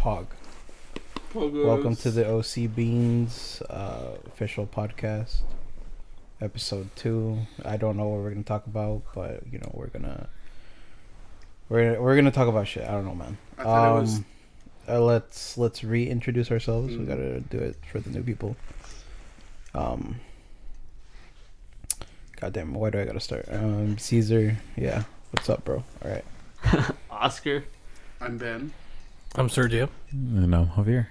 Pog. Welcome to the OC Beans official podcast, episode 2. I don't know what we're gonna talk about, but you know we're gonna talk about shit. I don't know, man. I thought it was. Let's reintroduce ourselves. We gotta do it for the new people. Goddamn, why do I gotta start? Caesar. Yeah, what's up, bro? All right. Oscar. I'm Ben. I'm Sergio. And I'm Javier.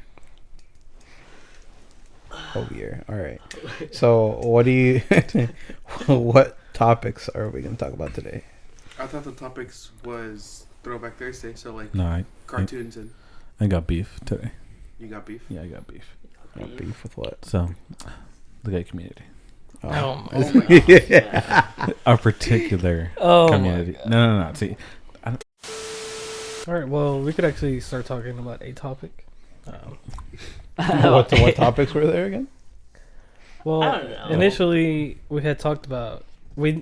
Javier. All right. So, what do you? What topics are we gonna talk about today? I thought the topics was Throwback Thursday, so like No, cartoons and I got beef today. you got beef. Yeah, I got beef. Beef with what? So, the gay community. Oh Oh my god. Our particular Oh my community. God. No. See, All right. Well, we could actually start talking about a topic. what topics were there again? Well, I don't know. initially we had talked about we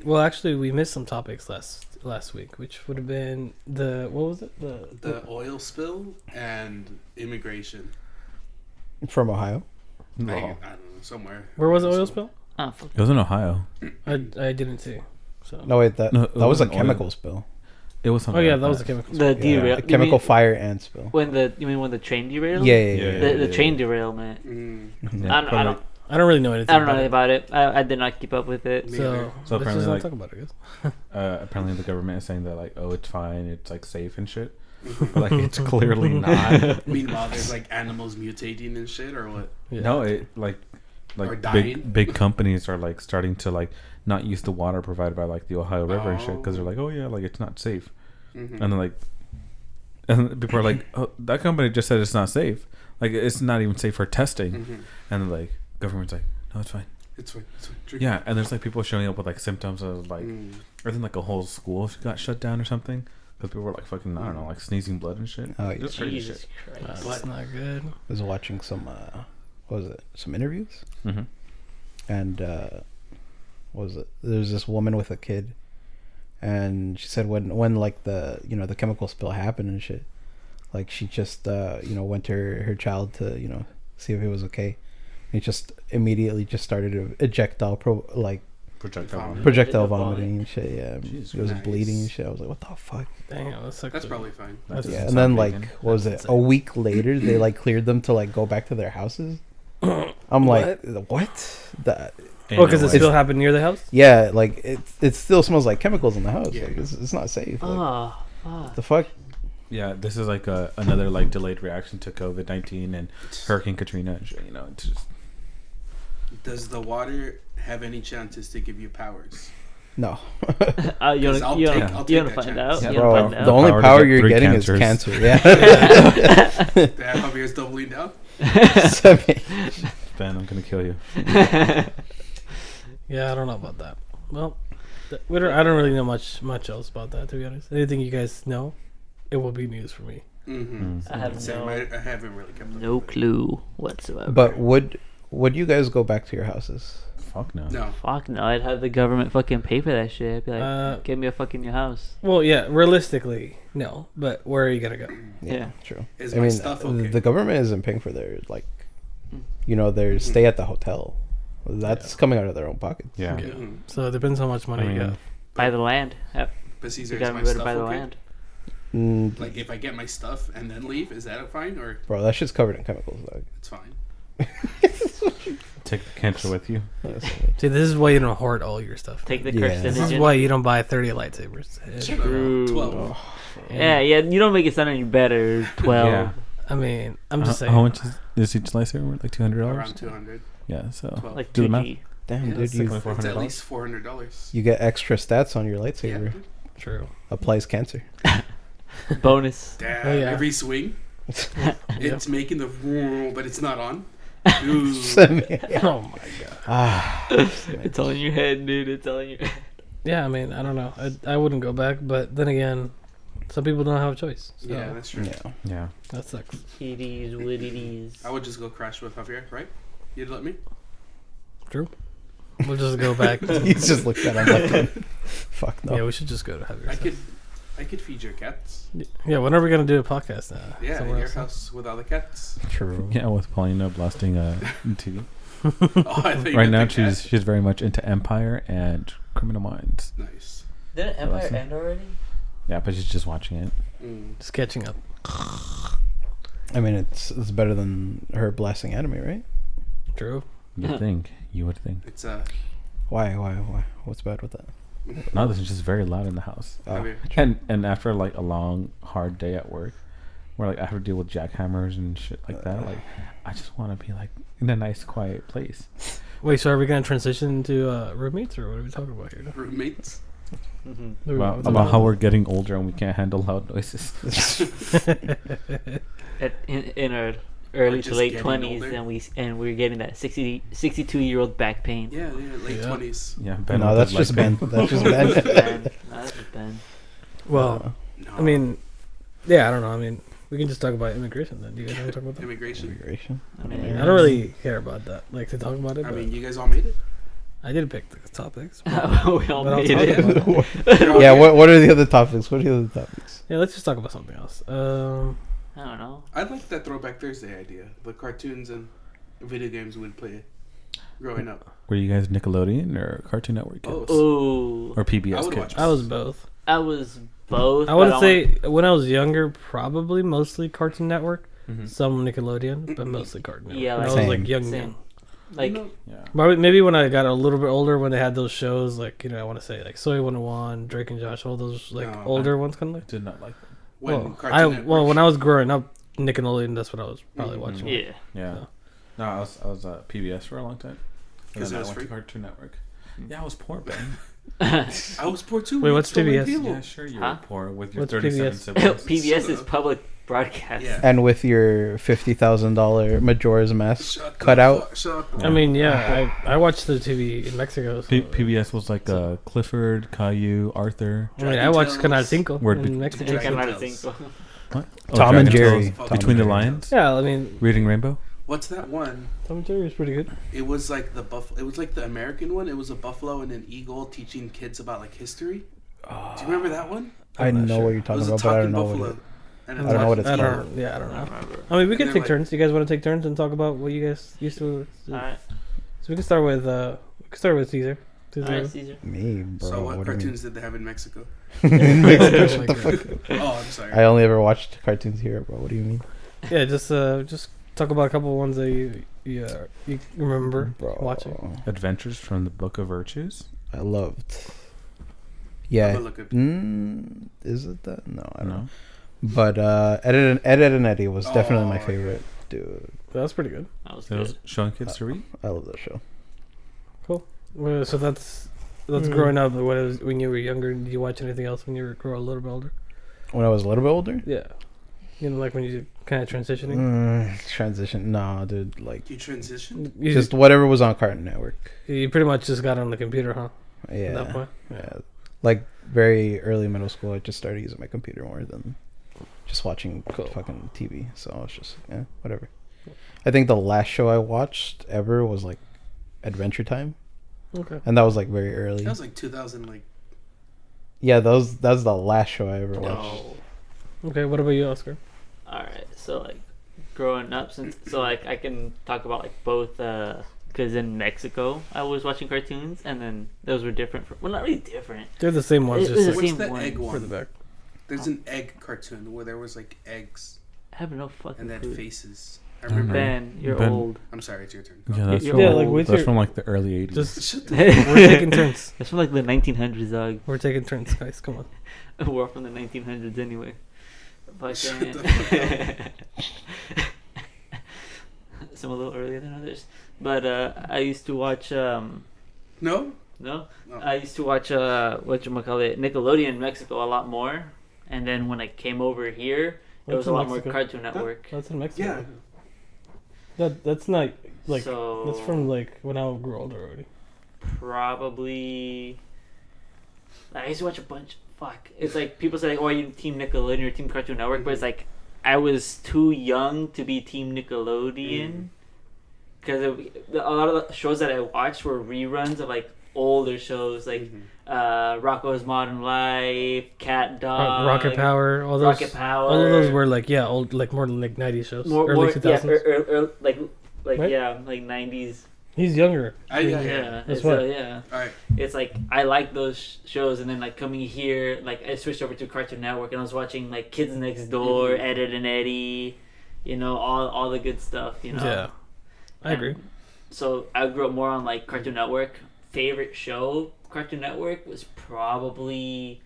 missed some topics last week, which would have been what was it? The oil spill and immigration. From Ohio. I don't know, somewhere. Where was the oil spill? Oh, fuck. it was in Ohio. I didn't see. So No, wait, that No, it was a wasn't oil. chemical spill. It was something. oh yeah, like that was a chemical. The Spill. derail. A chemical fire and spill. You mean when the train derailed? Yeah. The train derailment. Yeah, I don't I don't really know anything. I don't know anything about about it. I did not keep up with it. Me So, either. So let's apparently, just not like- talk about it, I guess. apparently, the government is saying that like, oh, it's fine, it's like safe and shit. But like, it's clearly not. Meanwhile, there's like animals mutating and shit, or what? Yeah. No, it like Or dying. big companies are like starting to like not use the water provided by like the Ohio River and shit because they're like, oh yeah, like it's not safe. Mm-hmm. And then like, and people are like, oh, that company just said it's not safe. Like it's not even safe for testing. Mm-hmm. And then like government's like, no, it's fine. It's fine. It's fine. Drink. Yeah, and there's like people showing up with like symptoms of like, Mm. or then like a whole school got shut down or something because people were like fucking I don't know like sneezing blood and shit. Oh, yeah. Just crazy Jesus shit. Christ. That's not good. I was watching some what was it? Some interviews, Mm-hmm. and what was it? There's this woman with a kid, and she said when like the the chemical spill happened and shit, like she just went to her child to see if it was okay. And he just immediately just started projectile Projectile. vomiting and shit. Yeah, Jesus it was Christ. bleeding and shit. I was like, what the fuck? Damn, that's That's probably fine. That's Yeah, It's and then not like vegan. what was it? That's A week later, they like cleared them to like go back to their houses. I'm like, what? That Oh, because it Anyway. still happened near the house. yeah, like it still smells like chemicals in the house. Yeah. Like it's not safe. Like, Oh, fuck. the fuck? Yeah, this is like another like delayed reaction to COVID-19 and Hurricane Katrina and shit. You know, it's just Does the water have any chances to give you powers? No, You 'Cause wanna I'll take find that out? chance. You bro. wanna find The out? only Power to power get you're 3 getting cancers. is cancer. Yeah. That Javier's doubling down. Ben, I'm gonna kill you. Yeah, I don't know about that. Well, I don't really know much else about that, to be honest. Anything you guys know, it will be news for me. Mm-hmm. I have Same. no, I haven't really kept up no with it. clue whatsoever. But would you guys go back to your houses? Fuck no. No. Fuck no, I'd have the government fucking pay for that shit. I'd be like, Uh, give me a fucking new house. Well, yeah, realistically, no. But where are you gonna go? Yeah. True. Is I my mean, stuff okay? the government isn't paying for their their stay at the hotel. That's coming out of their own pockets. Yeah. Yeah. Mhm. So it depends how much money I you mean, got. Buy the land. Yep. But Caesar, You is gotta my be able to stuff buy the okay? land. Like if I get my stuff and then leave, is that fine or Bro, that shit's covered in chemicals, dog. it's fine? Take the cancer with you. See, this is why you don't hoard all your stuff. Take the Yeah. cursed This is image. why you don't buy 30 lightsabers. Shut up. True. 12. Yeah, you don't make it sound any better. 12. Yeah. I mean, I'm just saying. How much is each lightsaber worth? Like $200? Around 200. Yeah. So 12. Like Do the math. 2G. Damn, Yeah, dude, that's you It's at $400. least $400. you get extra stats on your Yeah. lightsaber. True. Applies cancer. Bonus. Damn. Oh, yeah. Every swing, it's making the but it's not on. Ooh. Oh my god. Ah, It's all in your head, dude. It's all in your head. Yeah, I mean, I don't know. I wouldn't go back, but then again, some people don't have a choice. So Yeah, that's true. yeah. yeah. that sucks. It is what it is. I would just go crash with Javier, right? You'd let me? True. We'll just go back. He's just looked at him like, fuck no. Yeah, we should just go to have your I stuff. could I could feed your cats. Yeah, when are we gonna do a podcast now? Yeah, in Somewhere your else? house with all the cats. True. Yeah, with Paulina blasting TV. Oh, I thought you Right meant now, the cat. she's very much into Empire and Criminal Minds. Nice. Didn't Empire Awesome. end already? Yeah, but she's just watching it. Just catching up. I mean, it's better than her blasting anime, right? True. You'd think. You would think. It's Why? What's bad with that? No, this is just very loud in the house. I mean, And after like a long, hard day at work, where like I have to deal with jackhammers and shit like that, like I just want to be like in a nice, quiet place. Wait, so are we gonna transition to roommates, or what are we talking about here? roommates. About how we're getting older and we can't handle loud noises. In our early to just late getting 20s, older. and we're getting that 62-year-old back pain. Yeah, late Yeah. 20s. Yeah, Ben No, with that's the just light Ben. pen. That's just Ben. Ben. No, that's just Ben. Well, No. I mean, yeah, I don't know. I mean, we can just talk about immigration then. Do you guys want to talk about that? Immigration. Immigration. I mean, I don't really care about that. Like to talk about it. I But mean, you guys all made it. I did pick the topics. we all But I'll made talk it. about You're all Yeah. here. What are the other topics? What are the other topics? Yeah, let's just talk about something else. I don't know. I like that Throwback Thursday idea. The cartoons and video games we'd play growing up. Were you guys Nickelodeon or Cartoon Network kids? Oh, Ooh, Or PBS I would kids? watch I was both. I was both. I would but say when I was younger, probably mostly Cartoon Network, Mhm. some Nickelodeon, but mostly Cartoon Network. Yeah, when I like- was like Same. young. Same. Like, You know, Yeah. Probably maybe when I got a little bit older, when they had those shows, like I want to say like Soy 101, Drake and Josh, all those like No, older ones, kind of like. Did not like them. when Cartoon Network- when I was growing up, Nickelodeon, that's what I was probably Mhm. watching. yeah. Yeah. So. No, I was PBS for a long time. And 'Cause then it I was went free? to Cartoon Network. Yeah, I was poor, Ben. I was poor too. Wait, we what's stole PBS? cable. Yeah, sure, you Huh? were poor with your What's 37 PBS? siblings. PBS is public broadcast. Yeah. And with your $50,000 Majora's Mask Shut the cut out. fuck- shut the- I mean, yeah, I watched the TV in Mexico. So, PBS was like Clifford, Caillou, Arthur. I mean, I Dragon watched Tales. Canal Cinco Word in be- Mexico. Dragon Canal Tales. 5. What? Tom and Dragon Jerry. Tales, Tom Between and the Jerry. Lions. Yeah, I mean, Reading Rainbow. What's that one? Tom and Jerry was pretty good. It was like the buff. It was like the American one. It was a buffalo and an eagle teaching kids about like history. Do you remember that one? I I'm not know sure. what you're It talking was a about, but I don't talking know buffalo. what it. And I don't know what it's I called. don't. Yeah, I don't I know. don't remember. I mean, we And can they're take like- turns. You guys want to take turns and talk about what you guys used to? Alright. So we can start with Caesar. Alright, Caesar. Me, bro. So what what do you mean? cartoons did they have in Mexico? Mexico, Oh shut my the God. fuck up. Oh, I'm sorry. I only ever watched cartoons here, bro. What do you mean, Yeah, just talk about a couple of ones that you remember bro? watching. Adventures from the Book of Virtues. I loved. I'm Yeah. gonna look at. Is it that? No, I don't know. No. But Ed, Ed and Eddie was definitely my Oh, favorite, dude. That's pretty good. That was It was good. showing kids to read. I love that show. Well, so that's Mm. growing up. What was when you were younger? Did you watch anything else when you were a little bit older? When I was a little bit older. Yeah, like when you kind of transitioning. Transition. Nah, dude. Like You transitioned. You just whatever was on Cartoon Network. you pretty much just got on the computer, huh? Yeah. At that point. Yeah. Like very early middle school, I just started using my computer more than just watching Cool. fucking TV. So I was just whatever. I think the last show I watched ever was like Adventure Time, Okay. and that was like very early. That was like 2000. Like Yeah, that's the last show I ever watched. No. Okay. What about you, Oscar? Alright, so like growing up, so like I can talk about like both, because in Mexico I was watching cartoons, and then those were different. Well, not really different. They're the same ones, It just was like the what's same the one. egg further one? back. There's an egg cartoon where there was like eggs I have no fucking and they had clue. faces. I don't remember. know. Ben, you're Ben. old. I'm sorry, it's your turn. Yeah, that's You're from, Yeah, old. like wait that's your, from like the early 80s. just Shut the we're taking turns. That's from like the 1900s, dog. We're taking turns, guys. Come on. We're from the 1900s anyway. But Shut the some a little earlier than others. But I used to watch. No. No, No. I used to watch whatchamacallit, Nickelodeon in Mexico a lot more. And then when I came over here, it What's was a in lot Mexico? more Cartoon Network. That's in Mexico. Yeah. That's not like So that's from like when I grew older already. probably. I used to watch a bunch. Fuck, it's like people say, like, "Oh, are you Team Nickelodeon or Team Cartoon Network?" But it's like I was too young to be Team Nickelodeon because a lot of the shows that I watched were reruns of like older shows like Rocko's Modern Life, Cat Dog, Rocket Power, all those. Rocket Power. All of those were like old, like more like 90s shows, more, early more 2000s. yeah, like Right? yeah, like 90s. He's younger. Yeah, That's so, what- yeah. All right. It's like I like those shows, and then like coming here, like I switched over to Cartoon Network, and I was watching like Kids Next Door, Ed, Edd and Eddie, you know, all the good stuff, you know. Yeah, I agree. And so I grew up more on like Cartoon Network. Favorite show, Cartoon Network, was probably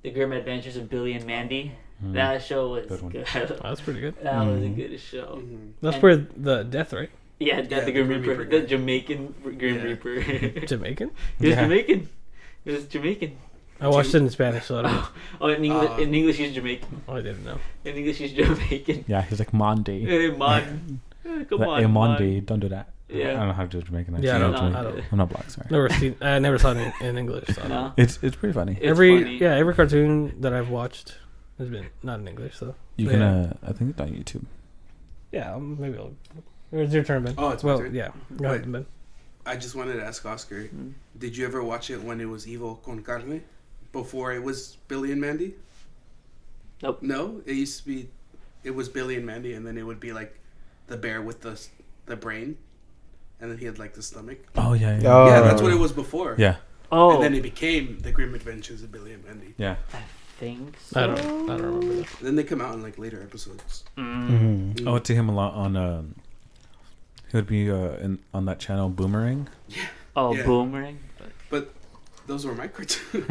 The Grim Adventures of Billy and Mandy. That show was Good one. good. Oh, that's pretty good. That was a good show. That's And- where the death, right? Yeah, Yeah, the Grim the Grim Reaper, Reaper. the Jamaican Grim Yeah. Reaper. Jamaican. He was Yeah. Jamaican. He was Jamaican. I watched it in Spanish, so I don't know. Oh, in English he's Jamaican. Oh, I didn't know. In English he's Jamaican. Yeah, he's like Monday. Hey, man. Come Like, on, hey, man. Monday, don't do that. Yeah. I don't know how to do Jamaican accent. Yeah, I I'm don't. not I Jamaican. don't. I'm not black, sorry. I never saw it in English. So I don't know. No? It's pretty funny. It's funny. every cartoon that I've watched has been not in English. So You yeah. can, I think it's on YouTube. Yeah, maybe I'll. It's your turn, Ben. Oh, it's my well, turn? yeah. Go ahead, Wait. Ben. I just wanted to ask Oscar, did you ever watch it when it was Evil con Carne? Before it was Billy and Mandy? Nope. No? It used to be, it was Billy and Mandy, and then it would be like the bear with the brain, and then he had like the stomach. Oh, yeah. Oh. Yeah, that's what it was before. Yeah. Oh, And then it became The Grim Adventures of Billy and Mandy. Yeah. I think so. I don't remember that. Then they come out in like later episodes. Mm-hmm. I went to him a lot on, he would be on that channel, Boomerang. Oh, Yeah. Boomerang. But those were my cartoons.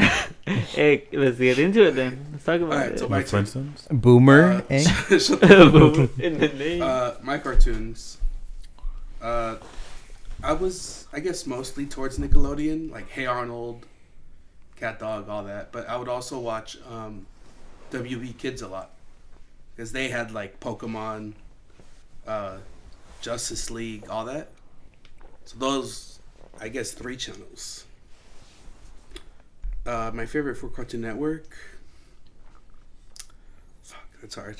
Hey, let's get into it then. Let's talk about Alright, it. so my Like turn. Flintstones. Boomer. Shut the Boomer in the name. My cartoons. I was, I guess, mostly towards Nickelodeon, like Hey Arnold, Cat Dog, all that. But I would also watch WB Kids a lot because they had like Pokemon, Justice League, all that. So those, I guess, 3 channels. My favorite for Cartoon Network. Fuck, that's hard.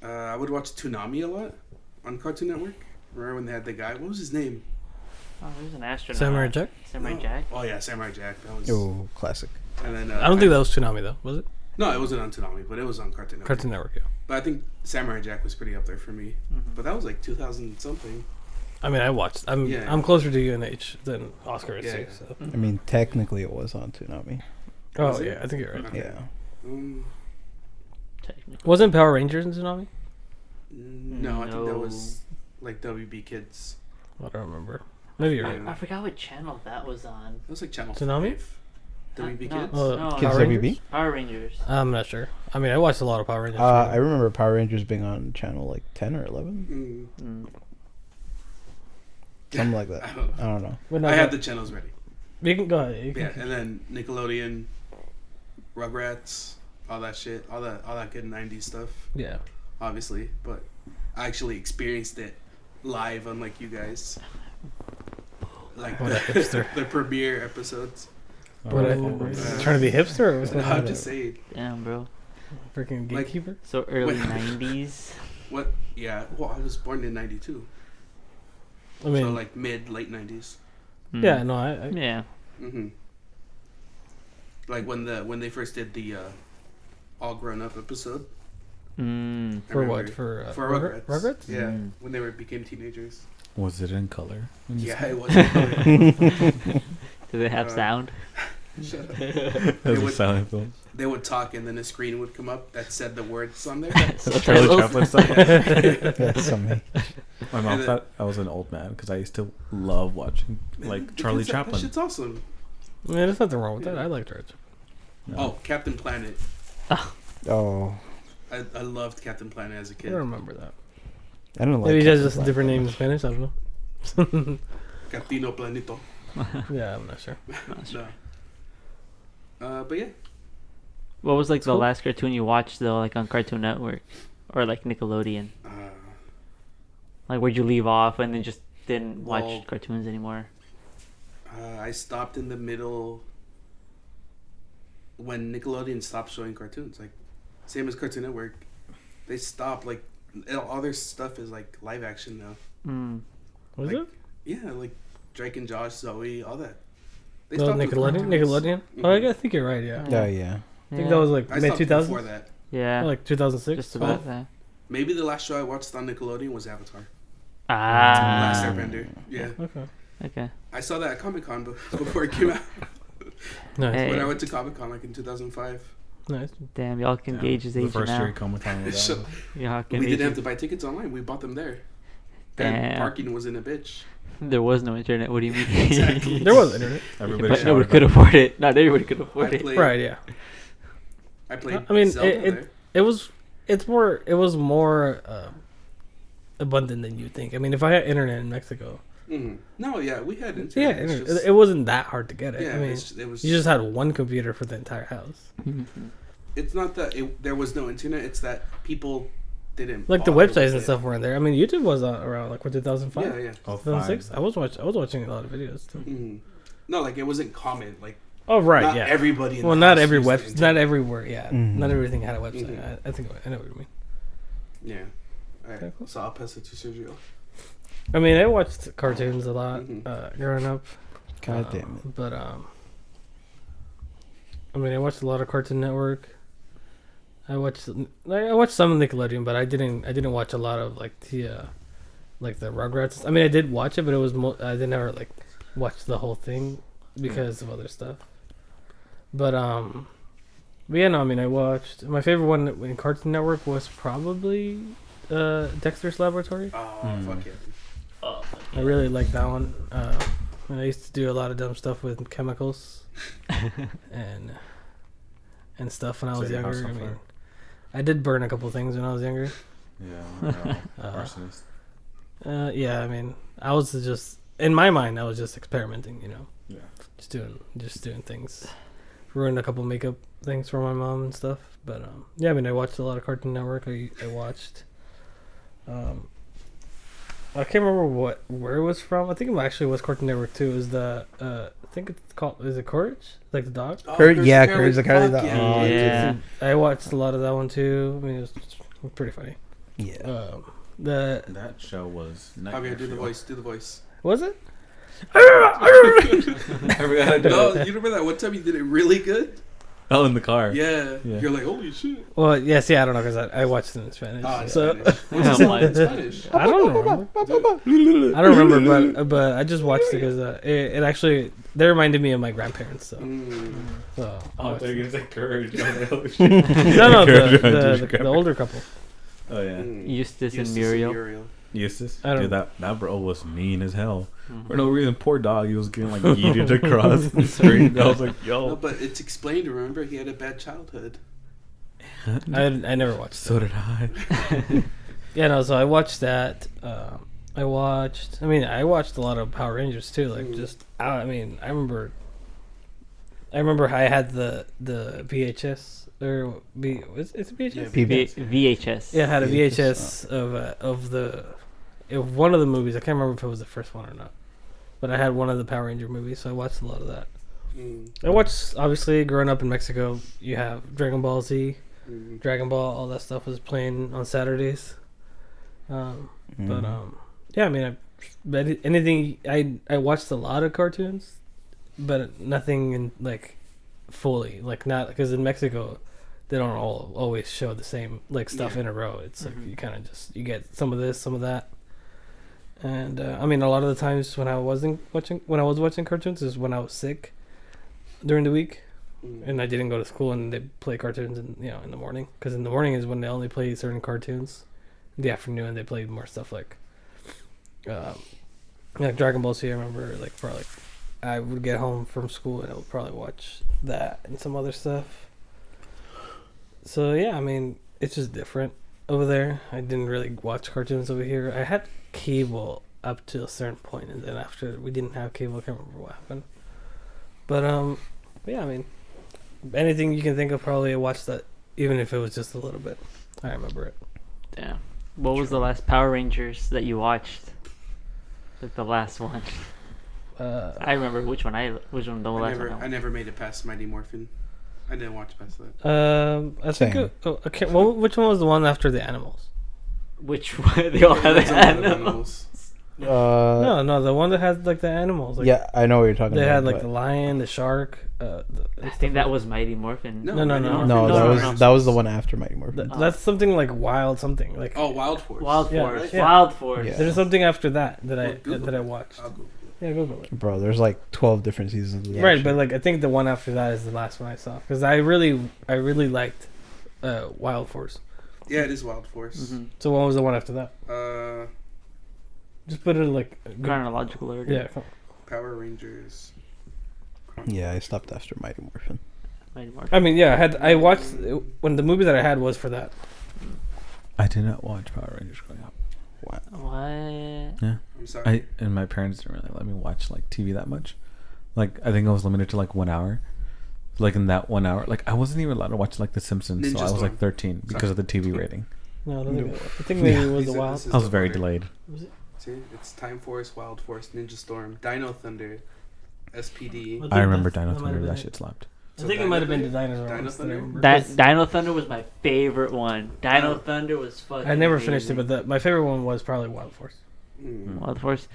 I would watch Toonami a lot on Cartoon Network. Remember when they had the guy? What was his name? Oh, there's an astronaut. Samurai Jack. Samurai Jack. Oh yeah, Samurai Jack. That was. Oh, classic. And then I don't think that was Toonami though, was it? No, it wasn't on Toonami, but it was on Cartoon Network. Cartoon Network. Yeah. But I think Samurai Jack was pretty up there for me. But that was like 2000 something. I mean, I watched. I'm Yeah. I'm closer to UNH than Oscar is. Yeah. Too, so. I mean, technically, it was on Toonami. Oh Was it? yeah, I think you're right. Okay. Yeah. Technically. Wasn't Power Rangers in Toonami? No, I think that No. was like WB Kids. I don't remember. Maybe you're I, right. I forgot what channel that was on. That was like Channel Toonami? 5. WB No, Kids. Oh, no, Kids Power Rangers? WB? Power Rangers. I'm not sure. I mean, I watched a lot of Power Rangers. I remember Power Rangers being on channel like 10 or 11, Mm. something like that. I don't know. I don't know. When I had the channels ready. You can go ahead. You can, Yeah, and then Nickelodeon, Rugrats, all that shit, all that good '90s stuff. yeah. Obviously, but I actually experienced it live, unlike you guys. Like What a hipster. the premiere episodes. What trying to be hipster? Or what's going No, on? I'm just saying. Damn, bro. Freaking like- gatekeeper. So early What- 90s. What? Yeah. Well, I was born in '92, I mean, so like late '90s. yeah, no, I Yeah. Mm-hmm. Like when they first did the all grown up episode. Mm. I for what? remember. For Rugrats. Rugrats? Yeah, Mm. when they became teenagers. Was it in color? Yeah, it was. Shut Do they have sound? up. That was would- a silent film. They would talk, and then a screen would come up that said the words on there. That's Subtitles? Charlie Chaplin stuff. That's something. My mom And then- thought I was an old man because I used to love watching like Because Charlie That Chaplin. shit's awesome. I mean, there's nothing wrong with that. I like Charlie Chaplin. Oh, Captain Planet. Oh, I loved Captain Planet as a I kid. don't remember that. I don't like. Maybe he has Captain just a Planet different that name in much. Spanish. I don't know. Captino Planito. Yeah, I'm not sure. No. But yeah. What was like the Cool. last cartoon you watched though, like on Cartoon Network or like Nickelodeon? Uh, Like where'd you leave off and then just didn't watch Well- cartoons anymore? I stopped in the middle when Nickelodeon stopped showing cartoons. Like, same as Cartoon Network. They stopped, like, all their stuff is, like, live action now. Mm. Was Like, it? Yeah, like, Drake and Josh, Zoe, all that. They No, stopped with Nickelodeon. cartoons. Nickelodeon. Mhm. Oh, I think you're right. Yeah, Oh yeah. I think that was like I mid stopped 2000s. before that. Yeah. Like 2006. Just about that. Maybe the last show I watched on Nickelodeon was Avatar. Ah. Last Airbender. Yeah. Okay. Okay. I saw that at Comic Con before it came out. Nice. Hey. When I went to Comic Con like in 2005. Nice. Damn, y'all can gauge his The age first now. year Comic-Con was So- that. Y'all can We gauge didn't have it. to buy tickets online. We bought them there. Damn. And parking was in a bitch. There was no internet. What do you mean? Exactly. There was internet. Everybody but nobody showered could back. afford it. Not everybody could afford I it. played, Right. Yeah. I played I mean, Zelda it- there. It was. It was more abundant than you think. I mean, if I had internet in Mexico, Mhm. No, yeah, we had internet. yeah, It's internet, just- it wasn't that hard to get it. yeah, I mean, it was. you just had one computer for the entire house. It's not that there was no internet. It's that people didn't Like the bother websites with and it. stuff weren't there. I mean, YouTube was around like what 2005, Yeah, yeah. Oh, 2006. fine. I was watching a lot of videos too. Mhm. No, like it wasn't common. Like Oh right, not yeah. everybody. In Well, the not house every used the web, not internet. everywhere. Yeah, Mhm. not everything had a website. Mhm. I think I know what you mean. Yeah. All right. Okay, cool. So I'll pass it to Sergio. I mean, I watched cartoons a lot Mhm. growing up. God damn it. But I mean, I watched a lot of Cartoon Network. I watched some Nickelodeon, but I didn't watch a lot of like the Rugrats. I mean, I did watch it, but it was I didn't ever like watch the whole thing because of other stuff. But yeah, no, I mean, I watched my favorite one in Cartoon Network was probably Dexter's Laboratory. Oh, fuck it. Oh, I really liked that one. And I used to do a lot of dumb stuff with chemicals and stuff when I was Set your house younger. I on mean, fire. I did burn a couple things when I was younger. Yeah. Arsonist. Yeah, I mean, I was just in my mind, I was just experimenting, you know, Yeah. just doing things. Ruined a couple makeup things for my mom and stuff. But yeah, I mean, I watched a lot of Cartoon Network. I watched. I can't remember where it was from. I think it actually was Cartoon Network too. It was the I think it's called, is it Courage? Like the dog? Oh, Yeah, Courage the Courage the Fuck Cowardly Dog. Yeah. I watched a lot of that one too. I mean, it was pretty funny. Yeah. That show was. Javier, do the voice. Do the voice. Was it? No, you remember that one time you did it really good? Oh, in the car. Yeah. Yeah. You're like, holy shit. Well, yes, yeah, I don't know because I watched it in Spanish. Oh, in so Spanish. What's Oh it say my- in Spanish? I don't know. I don't remember, but I just watched it because it actually they reminded me of my grandparents. So, Mm. so I Oh, watched they're it. gonna say courage. no, Courage, the older couple. Oh yeah. Mm. Eustace and Eustace Muriel. Eustace. I don't- Dude, that bro was mean as hell. Mhm. For no reason, poor dog. He was getting like yeeted across the screen. I was like, No, yo. but it's explained. Remember, he had a bad childhood. I never watched. So did I. Yeah, no. So I watched that. I watched a lot of Power Rangers too. Like I remember I had the VHS or it's a VHS. Yeah, VHS. Yeah, I had a VHS, VHS of one of the movies. I can't remember if it was the first one or not, but I had one of the Power Ranger movies, so I watched a lot of that. Mm. I watched, obviously, growing up in Mexico, you have Dragon Ball Z, Mm. Dragon Ball, all that stuff was playing on Saturdays. But Mhm. yeah, I mean, anything I watched a lot of cartoons, but nothing in like fully, like not because in Mexico they don't always show the same like stuff Yeah. in a row. It's like Mhm. you kind of just you get some of this, some of that. And I mean, a lot of the times when I was watching cartoons is when I was sick during the week Mm. and I didn't go to school and they play cartoons in the morning, because in the morning is when they only play certain cartoons. In the afternoon they play more stuff like Dragon Ball Z. I remember like probably I would get home from school and I would probably watch that and some other stuff. So yeah, I mean, it's just different over there. I didn't really watch cartoons over here. I had cable up to a certain point, and then after we didn't have cable. I can't remember what happened. But yeah, I mean, anything you can think of, probably I watched that, even if it was just a little bit. I remember it. Damn. What was the last Power Rangers that you watched? Like the last one. I remember which one the last one. I never made it past Mighty Morphin. I didn't watch past that. I think. Same. Okay. Well, which one was the one after the animals? Which one? They all have That's a lot of animals. No, the one that has like the animals. Like, yeah, I know what you're talking They about. had like but- the lion, the shark. I think that was Mighty Morphin. No, no, Mighty no. Morphin no, No, that no, was no. that was the one after Mighty Morphin. That's something like wild something. Like Oh, Wild Force. Wild Yeah, Force. yeah. Wild Force. Yeah. there's something after that Well, Google that I it. watched. I'll Google it. Yeah, Google it. Bro, there's like 12 different seasons. Of that Right, shit. but like I think the one after that is the last one I saw because I really liked Wild Force. Yeah, it is Wild Force. Mm-hmm. So what was the one after that? Just put it in like Chronological order. yeah. Power Rangers. yeah, I stopped after Mighty Morphin. Mighty Morphin. I mean, yeah, I watched when the movie that I had was for that. I did not watch Power Rangers growing up. What? I'm sorry. And my parents didn't really let me watch like TV that much. Like I think I was limited to like 1 hour. Like in that 1 hour, like I wasn't even allowed to watch like The Simpsons. Ninja So I was Storm. like 13 because Sorry. of the TV rating. No, I don't think I think maybe it was These the are- Wild. this is I was the very order. delayed. See, it's Time Force, Wild Force, Ninja Storm, Dino Thunder, SPD. What? I remember that Dino might Thunder. have That been shit slapped. I think it might have been the dinosaur. Dino ones that I Thunder? remember. Dino Thunder was my favorite one. Dino Thunder was fucking. I never finished it, amazing. but my favorite one was probably Wild Force. Mm. Wild Force.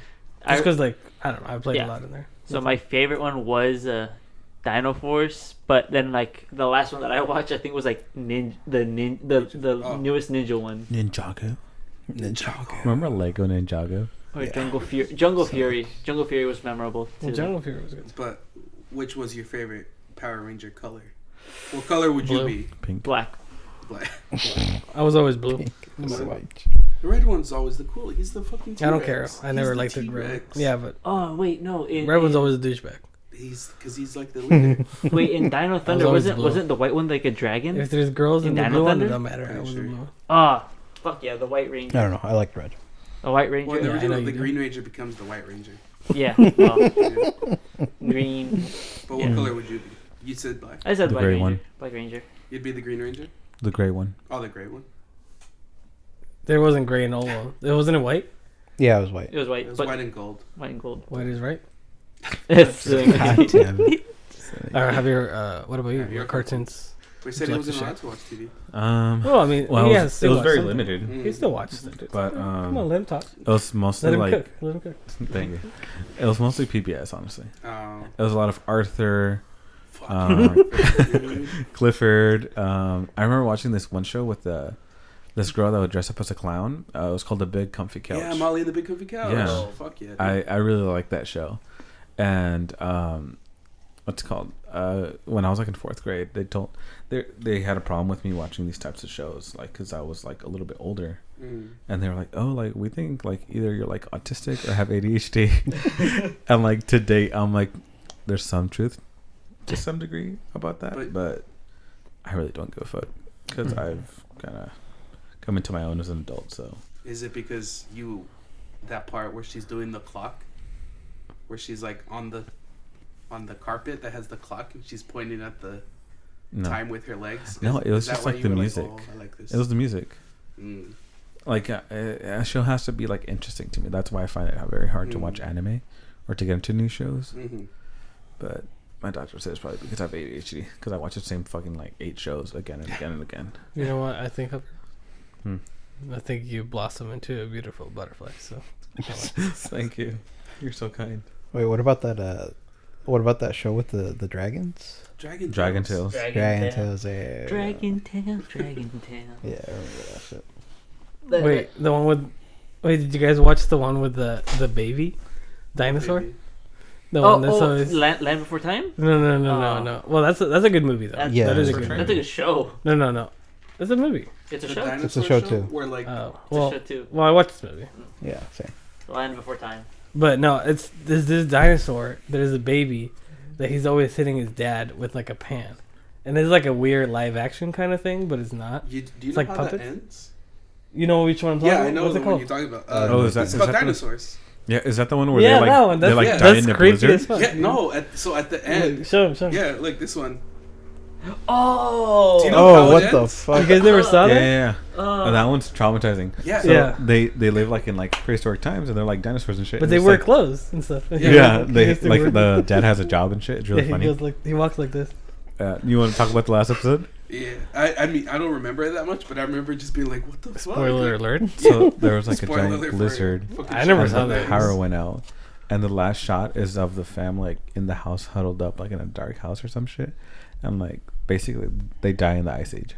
Just because, like, I don't know, I played Yeah. a lot in there. So my favorite one was Dino Force, but then like the last one that I watched, I think was like the Oh. newest Ninja one, Ninjago. Ninjago. Remember Lego Ninjago? or Yeah. Jungle Fury. Jungle Fury. Jungle Fury was memorable too. Well, Jungle Fury was good. But which was your favorite Power Ranger color? What color would you Blue. be? Pink. Black. Black. I was always blue. No matter what. The red one's always the cool. He's the fucking T-Rex. I don't care. I never He's liked the red. T-Rex. Yeah, but Oh wait, no. red one's always a douchebag. He's like the leader. Wait, in Dino Thunder always wasn't blue. wasn't the white one like a dragon? If there's girls in In the Dino blue one, Thunder? it don't matter. I Pretty was the sure. blue one. Ah, fuck yeah, the White I Ranger. don't know. I liked red. The White Ranger. Well, in the Yeah, I know original, you the do. Green Ranger becomes the White Ranger. Yeah. Well, Yeah. green. But what Yeah. color would you be? You said black. I said The Black gray Ranger. one. Black Ranger. You'd be the Green Ranger. The gray one. Oh, the gray one. There wasn't gray in all of them. It wasn't it white? Yeah, it was white. It was white, It was but white and gold. white and gold. White is right. It's God damn it. All right, Javier, what about you? Yeah, you're What cartoons? We said Would he you like wasn't to allowed to watch TV. Well, I mean, Well, he it has was, still it was watched very something. limited, Mm. He still watches it. but Come on, let him talk. it was mostly Let him like cook. Let him cook. thank you. It was mostly PBS, honestly. Oh, It was a lot of Arthur, fuck. um, Clifford. I remember watching this one show with this girl that would dress up as a clown. It was called The Big Comfy Couch. Yeah, Molly and the Big Comfy Couch. Yeah. Oh, fuck yeah. dude. I really liked that show, and what's it called? When I was like in fourth grade, they had a problem with me watching these types of shows, like because I was like a little bit older, Mm. and they were like, "Oh, like we think like either you're like autistic or have ADHD," and like to date, I'm like, there's some truth to some degree about that, but I really don't give a fuck because I've kind of come into my own as an adult. So Is it because that part where she's doing the clock, where she's like on the carpet that has the clock and she's pointing at the no, time with her legs? No, it was is that just why like you the were music. oh, I like this. it was the music. Mm. Like a show has to be like interesting to me. That's why I find it very hard to watch anime or to get into new shows. Mm-hmm. But my doctor says probably because I have ADHD because I watch the same fucking like 8 shows again and again and again. You know what? I think Hmm. I think you blossom into a beautiful butterfly. So Thank you. You're so kind. Wait, what about that? What about that show with the dragons? Dragon Tales. Dragon Tales. Yeah. Dragon Tail. Dragon Tail. Yeah, I remember that shit. wait, the one with wait, did you guys watch the one with the baby dinosaur? Baby. The Oh, one that's always Land Before Time. no. Oh. Well, that's a good movie though. That's- Yeah, that is a that's good right. That's movie. like a show. No. It's a movie. It's a The show. dinosaur It's a show, too. Where like Oh, It's well, a show too. well, I watched this movie, Yeah, same. Land Before Time. but no, it's this dinosaur that is a baby that he's always hitting his dad with like a pan, and it's like a weird live action kind of thing, but it's not. do you it's know like how puppets? that ends? You know which one I'm talking Yeah, about? I know What's the it one called? you're talking about. Oh, is that- it's is called that the- dinosaurs. Yeah, is that the one where Yeah, they that like one. they That's, like yeah, die that's in the creepy blizzard? as fuck. Yeah, no. So at the end, Show him. yeah, like this one. Oh. Do you know Oh, how what it the ends? fuck? You guys never saw Yeah, that? yeah. Oh, that one's traumatizing. Yeah. So Yeah. they live like in like prehistoric times and they're like dinosaurs and shit. But and they it's wear like, clothes and stuff. Yeah, they He has to like wear- the dad has a job and shit. It's really yeah, funny. he goes like he walks like this. You want to talk about the last episode? Yeah, I mean, I don't remember it that much, but I remember just being like, "What the fuck?" Spoiler alert. So there was like a Spoiler giant alert for blizzard. fucking I never And saw the that. power went out, and the last shot is of the family like in the house huddled up like in a dark house or some shit, and like basically they die in the ice age.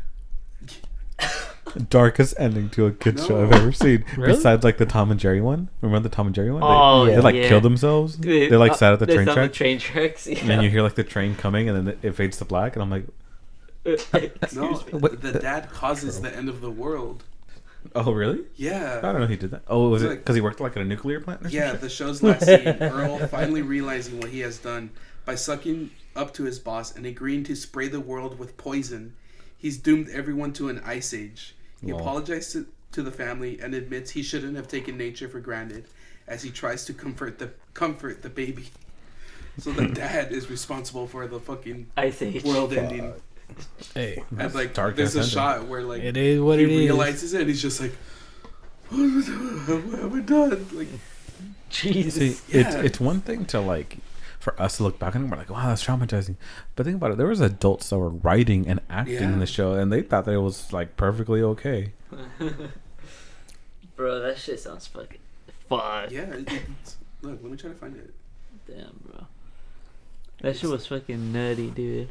Darkest ending to a kids show I've No. ever seen. Really? Besides like the Tom and Jerry one. Remember the Tom and Jerry one? Oh, They like yeah. kill themselves. They like sat at the They train sat on track, the train tracks. Yeah. and then you hear like the train coming, and then it fades to black, and I'm like, No, What the the- dad causes the end of the world. oh really? I Yeah. don't know he did that. Oh, was it Like- because he worked like at a nuclear plant? Or Yeah, something? the show's last scene, Earl finally realizing what he has done by sucking up to his boss and agreeing to spray the world with poison. He's doomed everyone to an ice age. He Lol. apologized to the family and admits he shouldn't have taken nature for granted as he tries to comfort the baby. So the dad is responsible for the fucking Ice Age. world ending. Hey, And like dark there's a ass ending. shot where like it is what he it is. realizes it and he's just like, what have I done? Like, Jesus. See, Yeah. it's one thing to like for us to look back and we're like, wow, that's traumatizing. But think about it, there was adults that were writing and acting Yeah. in the show, and they thought that it was like perfectly okay. Bro, that shit sounds fucking fuck. yeah, look, let me try to find it. Damn, bro. That shit was fucking nutty, dude.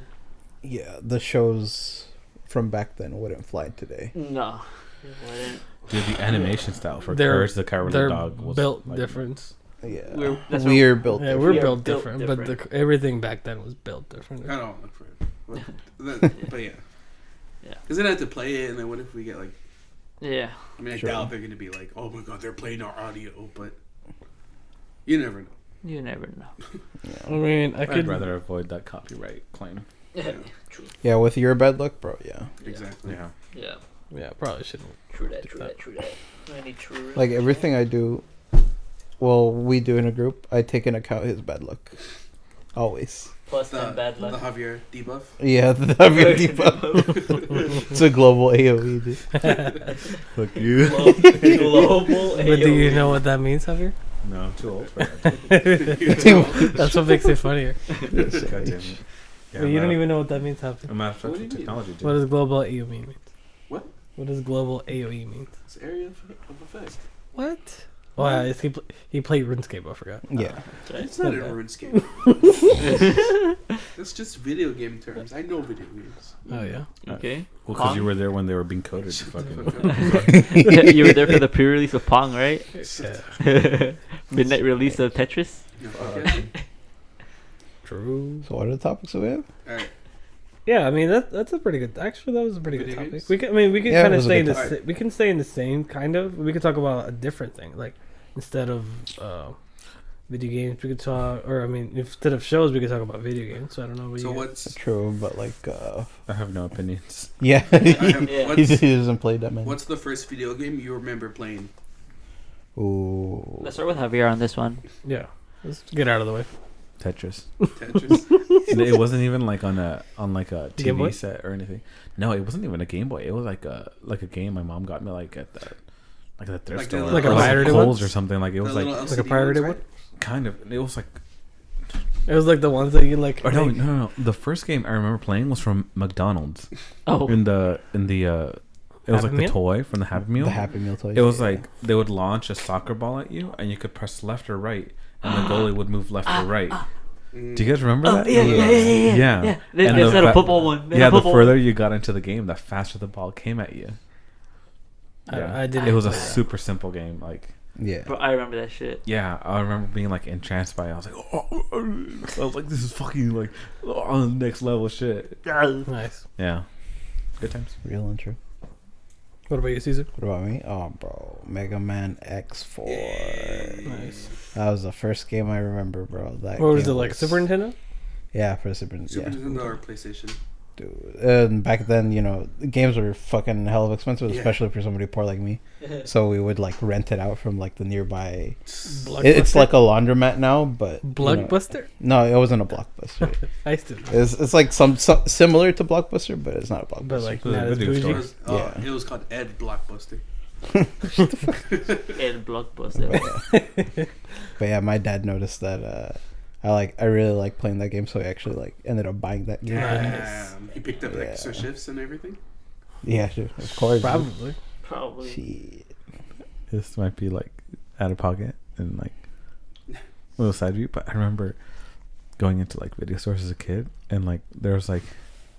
Yeah, the shows from back then wouldn't fly today. No. It wouldn't. Dude, the animation style for They're- Courage the Cowardly They're Dog was built like, different. Yeah, That's what- we're built. Yeah, different. we're We are built built different, different. but everything back then was built different. I don't look for it. But yeah. Yeah. Because then I had to play it, and then what if we get like, Yeah. I mean, I Sure. doubt they're going to be like, oh my god, they're playing our audio, but you never know. You never know. I mean, I I'd could rather avoid that copyright claim. Yeah. True. Yeah, with your bad luck, bro. Yeah, Exactly. Yeah. Yeah. Yeah, probably shouldn't. True that. True that. True that. Any true. like everything I do, well, we do in a group. I take into account his bad luck, always. Plus The, and bad the luck. Javier debuff. Yeah, that'd be debuff. It's a global AOE, dude. Fuck you. Global. But do you know what that means, Javier? No, I'm too old for that. That's what makes it funnier. God damn it. Yeah, But you don't even know what that means, Javier. I'm out What of do touch you with mean? technology, dude. What does global AOE mean? What? What does global AOE mean? It's area of effect. What? Oh, yeah, he played RuneScape. I forgot. Yeah, It's not a RuneScape. That's just video game terms. I know video games. Oh yeah. Okay. Well, because you Pong? were there when they were being coded. Shut the Fucking. fuck up. Yeah, you were there for the pre-release of Pong, right? Yeah. Midnight release of Tetris. Yeah, fuck yeah. True. So what are the topics that we have? Alright. Yeah, I mean that's a pretty good. Actually, that was a pretty good Video topic. games? We can Yeah, it kind of was a stay in good the topic. we can stay in the same kind of. We could talk about a different thing, like instead of video games, we could talk, or I mean, instead of shows, we could talk about video games. So I don't know. What So you what's True, but like, I have no opinions. yeah, I have- Yeah. he what's, doesn't play that many. what's the first video game you remember playing? Ooh, Let's start with Javier on this one. Yeah, let's get out of the way. Tetris. Tetris. And it wasn't even like on a Game Boy? TV set or anything. No, it wasn't even a Game Boy. It was like a game my mom got me like at the thrift Like store, the- Like a or pirated Kohl's one? or something. Like it was The like little like a LCD pirated ones, one? kind of. It was like It was like the ones that you like. or no, make- no. The first game I remember playing was from McDonald's. Oh. In the it was Happy like Meal? the toy from the Happy Meal. the Happy Meal toys. It was yeah. like they would launch a soccer ball at you, and you could press left or right, and the goalie would move left or right. Mm. Do you guys remember Oh, that? yeah. Yeah. They And had the a fa- football one. They had Yeah, a the football further you got into the game, the faster the ball came at you. I didn't It was a play that. super simple game. Like, yeah. Bro, I remember that shit. yeah, I remember being like entranced by it. I was like, I was like, this is fucking like on the next level shit. Nice. Yeah, good times. Real and true. What about you, Caesar? What about me? Oh, bro, Mega Man X4. Nice. That was the first game I remember, bro. That What was game it like? Super Nintendo? Yeah, for Super Super yeah. Nintendo or PlayStation? Dude. And back then, you know, games were fucking hell of expensive, Yeah. especially for somebody poor like me. So we would like rent it out from like the nearby. Blockbuster? It's like a laundromat now, but you know- Blockbuster? no, it wasn't a Blockbuster. I used to. It's like some similar to Blockbuster, but it's not a Blockbuster. But like The not as video bougie. store. It was, Yeah. it was called Ed Blockbuster. And Blockbuster. But yeah, my dad noticed that I really like playing that game, so I actually like ended up buying that game. Damn. He picked up Yeah. extra shifts and everything. Yeah, sure, of course. Probably. Probably. Shit. This might be like out of pocket and like a little side view, but I remember going into like video stores as a kid, and like there was like,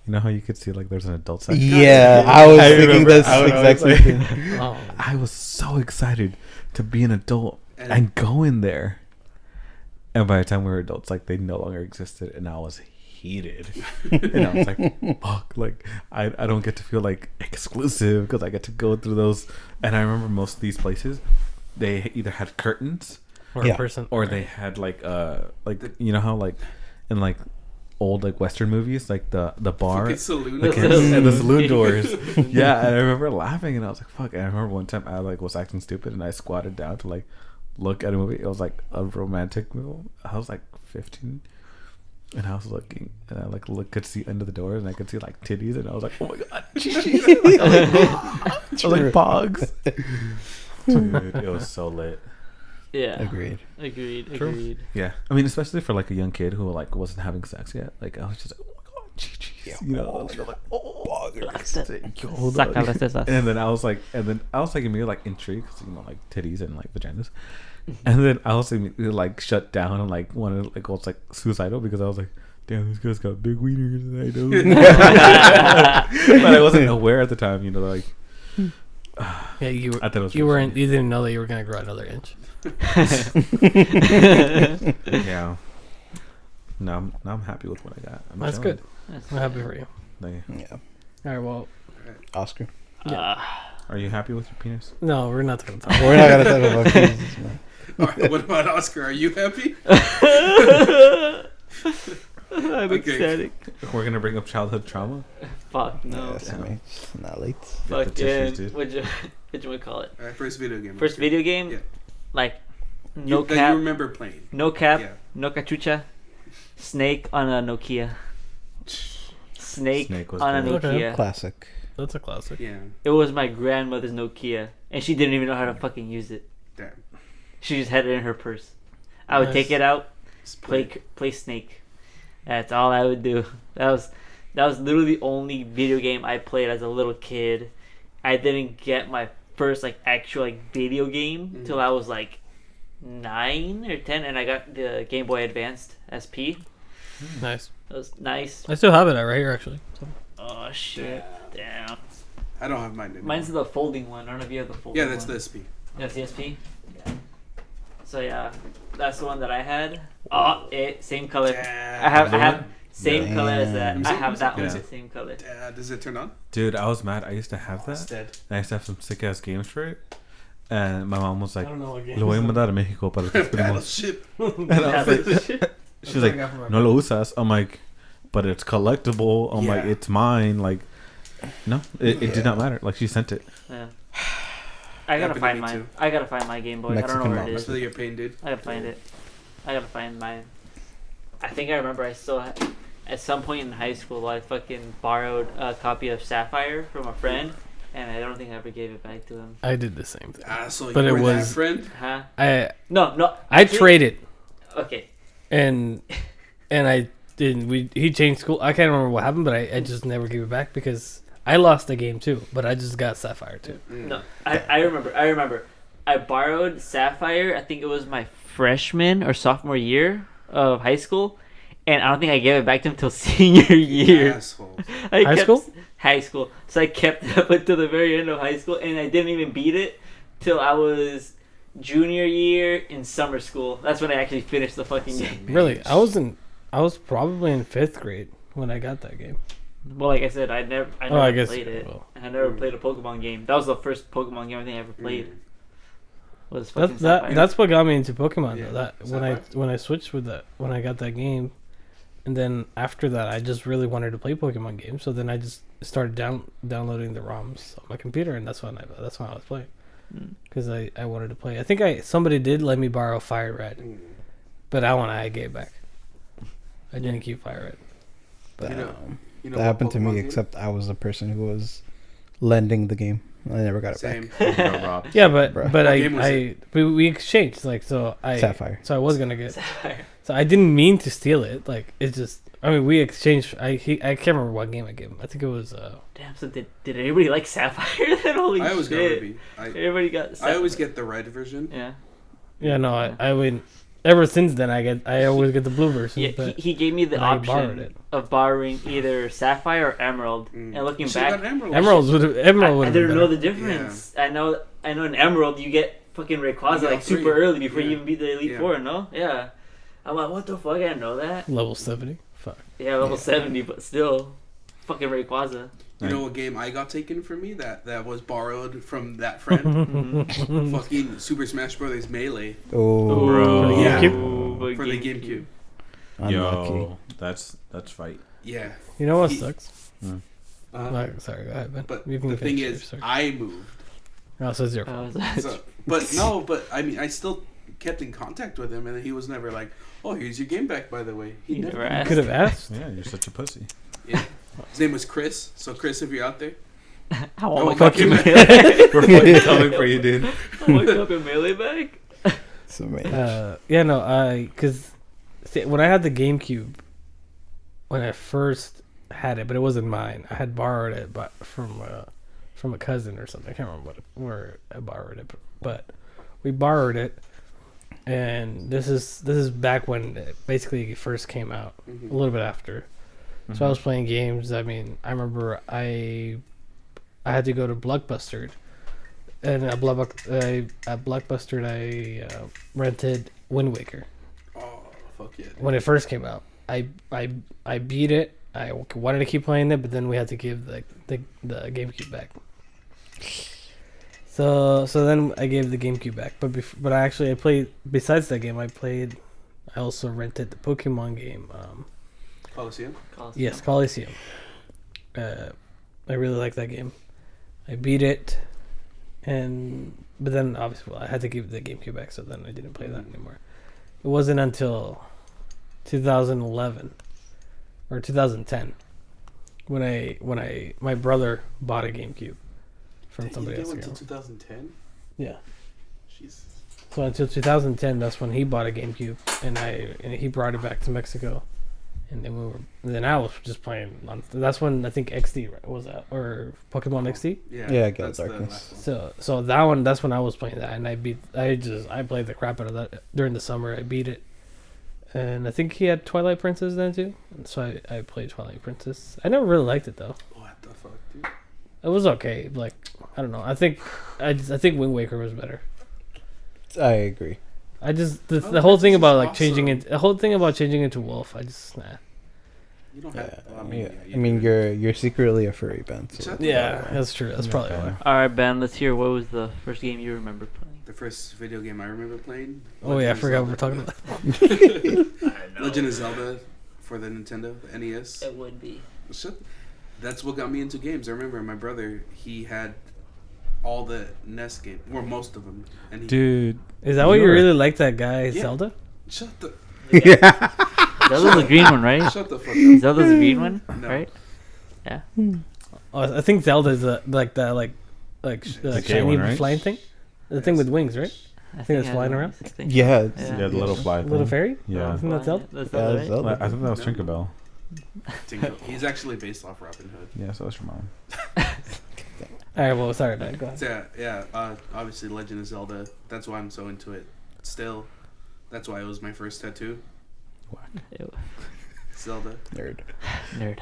you know how you could see like there's an adult section. Yeah, I was thinking remember this I was exactly. like- thing. Oh, I was so excited to be an adult And- and go in there. And by the time we were adults, like they no longer existed, and I was heated. And I was like, "Fuck!" Like I don't get to feel like exclusive because I get to go through those. And I remember most of these places, they either had curtains or Yeah. a person. or they had like you know how like in like old like Western movies, like the bar. Fucking saloon. The The kids saloon. and the saloon doors. Yeah, and I remember laughing, and I was like, "Fuck!" And I remember one time I like was acting stupid, and I squatted down to like look at a movie. It was like a romantic movie. I was like 15, and I was looking, and I like could see under the doors, and I could see like titties, and I was like, "Oh my god!" I was like, "Pogs." Dude, it was so lit. Yeah. Agreed. Agreed. True. Agreed. Yeah, I mean, especially for like a young kid who like wasn't having sex yet. Like I was just like, "Oh my god, GGs," you know, like, I was like, "Oh, hold on." Saca las tesas. And then I was like, immediately like intrigued, 'cause, you know, like titties and like vaginas. And then I was immediately like shut down and like wanted like was like suicidal because I was like, damn, this guy's got big wieners and I don't. But I wasn't aware at the time, you know, like. Yeah, you I thought it was you pretty weren't. You didn't know that you were gonna grow another inch. funny. Yeah. No, I'm happy with what I got. That's chilling. good. I'm happy for you. Like, Yeah. All right. Well, Oscar. are you happy with your penis? no, we're not gonna talk. We're not gonna talk about Jesus, man. All right, what about Oscar? Are you happy? I'm Okay. ecstatic. We're gonna bring up childhood trauma. Fuck no. Yes, I mean, it's not late. Get the tissues, dude. What'd you call it? All right, first video game. First Oscar. video game? Yeah. Like, You, no that cap, you remember playing. no cap, Yeah. no cachucha, Snake on a Nokia. Snake was on a good. Nokia. Okay. Classic. That's a classic. Yeah. It was my grandmother's Nokia, and she didn't even know how to fucking use it. Damn. She just had it in her purse. I would Nice. take it out, Split. play Snake. That's all I would do. That was literally the only video game I played as a little kid. I didn't get my first like actual like video game till I was like 9 or 10, and I got the Game Boy Advanced SP. Nice. That was nice. I still have it right here actually. So. Oh shit! Damn. I don't have mine anymore. Mine's the folding one. I don't know if you have the folding Yeah, one. that's the SP. That's the SP? Yeah. So yeah, that's the one that I had. Same color. Damn. I have same Damn. color as that. Let me I see, have that let me one, see. the same color. Does it turn on? Dude, I was mad. I used to have that. It's dead. And I used to have some sick ass games for it. And my mom was like, I don't know what game. lo voy a mandar a Mexico para tus primos. Battleship. And I was like, she was like, no lo usas. I'm like, but it's collectible. I'm like, Yeah. it's mine. Like, no, it did not matter. Like, she sent it. Yeah. I gotta Happened to find me mine. too. I gotta find my Game Boy. I Mexican don't know where mom. it I is. feel your pain, dude. I gotta find it. I gotta find mine. I think I remember I still had, at some point in high school I fucking borrowed a copy of Sapphire from a friend, and I don't think I ever gave it back to him. I did the same thing. So But you it were was- that friend? Huh? I No. I actually- traded Okay. and I didn't. He changed school. I can't remember what happened, but I just never gave it back because I lost the game too. But I just got Sapphire too. No, I remember. I borrowed Sapphire. I think it was my freshman or sophomore year of high school, and I don't think I gave it back to him until senior year. Asshole. High school? High school. So I kept it up until the very end of high school, and I didn't even beat it till I was junior year in summer school. That's when I actually finished the fucking game. Really, I was probably in 5th grade when I got that game. Well, like I said, I never I guess played it, well. and I never played a Pokemon game. That was the first Pokemon game I think I ever played. Was fucking That's Sapphire. that's what got me into Pokemon. Yeah, Though. That Sapphire. when I switched with that when I got that game, and then after that I just really wanted to play Pokemon games. So then I just started downloading the ROMs on my computer, and that's when I was playing Mm. because I wanted to play. I think somebody did let me borrow Fire Red, but that one I gave back. I didn't keep Fire Red. But, You know that happened to Pokemon me, game? except I was the person who was lending the game. I never got it Same. back. Got robbed. Yeah, but Bruh. but What game was we exchanged like so Sapphire. So I was gonna get. So I didn't mean to steal it. Like it's just. I mean, we exchanged. I can't remember what game I gave him. I think it was. Damn. So did everybody like Sapphire? Then holy I always got shit! Ruby. Everybody got. Sapphire. I always get the red version. Yeah. Yeah, no, I mean, ever since then I always get the blue version. Yeah, but he gave me the I borrowed option it. of borrowing either Sapphire or Emerald. Mm. And looking You should've back, got Emerald. Emerald would I have didn't been know better. the difference. I know in Emerald you get fucking Rayquaza You got like super three. early before you Yeah. even beat the Elite Yeah. Four. No, yeah. I'm like, what the fuck? I didn't know that. Level 70. Fuck. Yeah, level Yeah. 70, but still, fucking Rayquaza. You know what game I got taken from me that was borrowed from that friend? Fucking Super Smash Brothers Melee Oh, Bro. For the Yeah. GameCube? for the GameCube. unlucky. Yo, that's fight. Yeah. You know what He- sucks? Uh, Like, sorry, go ahead, Ben. but You can the thing finish is, yours, sorry. I moved. Oh, so it's your I fault. was So, but no, but I mean, I still kept in contact with him, and he was never like, "Oh, here's your game back." By the way, he You never. never You asked. could have asked. Yeah, you're such a pussy. Yeah. His name was Chris. So Chris, if you're out there, How Oh, I fuck fucking you, melee. We're fucking coming for you, dude. I woke up in melee back. So many. Yeah, no, because when I had the GameCube, when I first had it, but it wasn't mine. I had borrowed it, but from a cousin or something. I can't remember where I borrowed it, but we borrowed it, and this is back when it basically first came out, a little bit after. So I was playing games. I mean, I remember I had to go to Blockbuster, and at Blockbuster I rented Wind Waker oh fuck yeah, dude. when it first came out. I beat it. I wanted to keep playing it, but then we had to give the GameCube back. So then I gave the GameCube back. But I played, besides that game, I also rented the Pokemon game. Coliseum. Yes, Coliseum. I really like that game. I beat it, but then obviously I had to give the GameCube back, so then I didn't play that anymore. It wasn't until 2011 or 2010 when my brother bought a GameCube from somebody You else. go until Ago. 2010. Yeah. Jesus. So until 2010, that's when he bought a GameCube, and he brought it back to Mexico, and then I was just playing. That's when I think XD was out, or Pokemon XD. Yeah, Gale that's the Darkness. last one. So that one, that's when I was playing that, and I played the crap out of that during the summer. I beat it, and I think he had Twilight Princess then too, and so I played Twilight Princess. I never really liked it though. What the fuck, dude? It was okay. Like, I don't know. I think Wind Waker was better. I agree. I just the Oh, whole thing this is about like awesome. changing into wolf. I just nah. You don't Yeah, have. Well, I mean, you're secretly a furry, Ben. So Shut Yeah, that's true. That's probably Okay. why. All right, Ben. Let's hear. What was the first game you remember playing? The first video game I remember playing. Oh yeah, I Legend of forgot what we're Zelda. talking about. Legend of Zelda for the Nintendo, the NES. It would be. That's what got me into games. I remember my brother, he had all the NES games, or most of them. And he, Dude, Is that what you Sure. really like that guy Yeah. Zelda? shut the Zelda's the green one, right? shut the fuck up. Zelda's the green one, No. right? Oh, I think Zelda is like The gay shiny one, right? flying thing. The thing with wings, right? I think it's I flying know. around? I think- yeah, it's, Yeah. yeah, the little fly Little thing. fairy. Yeah. Isn't that Zelda? That's Yeah, Zelda, that's right? Zelda. I think that was Tinkerbell. Tinker. He's actually based off Robin Hood. Yeah, so that's your mom. All right. Well, sorry, man. Go ahead. So, yeah. Obviously, Legend of Zelda. That's why I'm so into it. Still, that's why it was my first tattoo. Ew. Zelda. nerd. Nerd.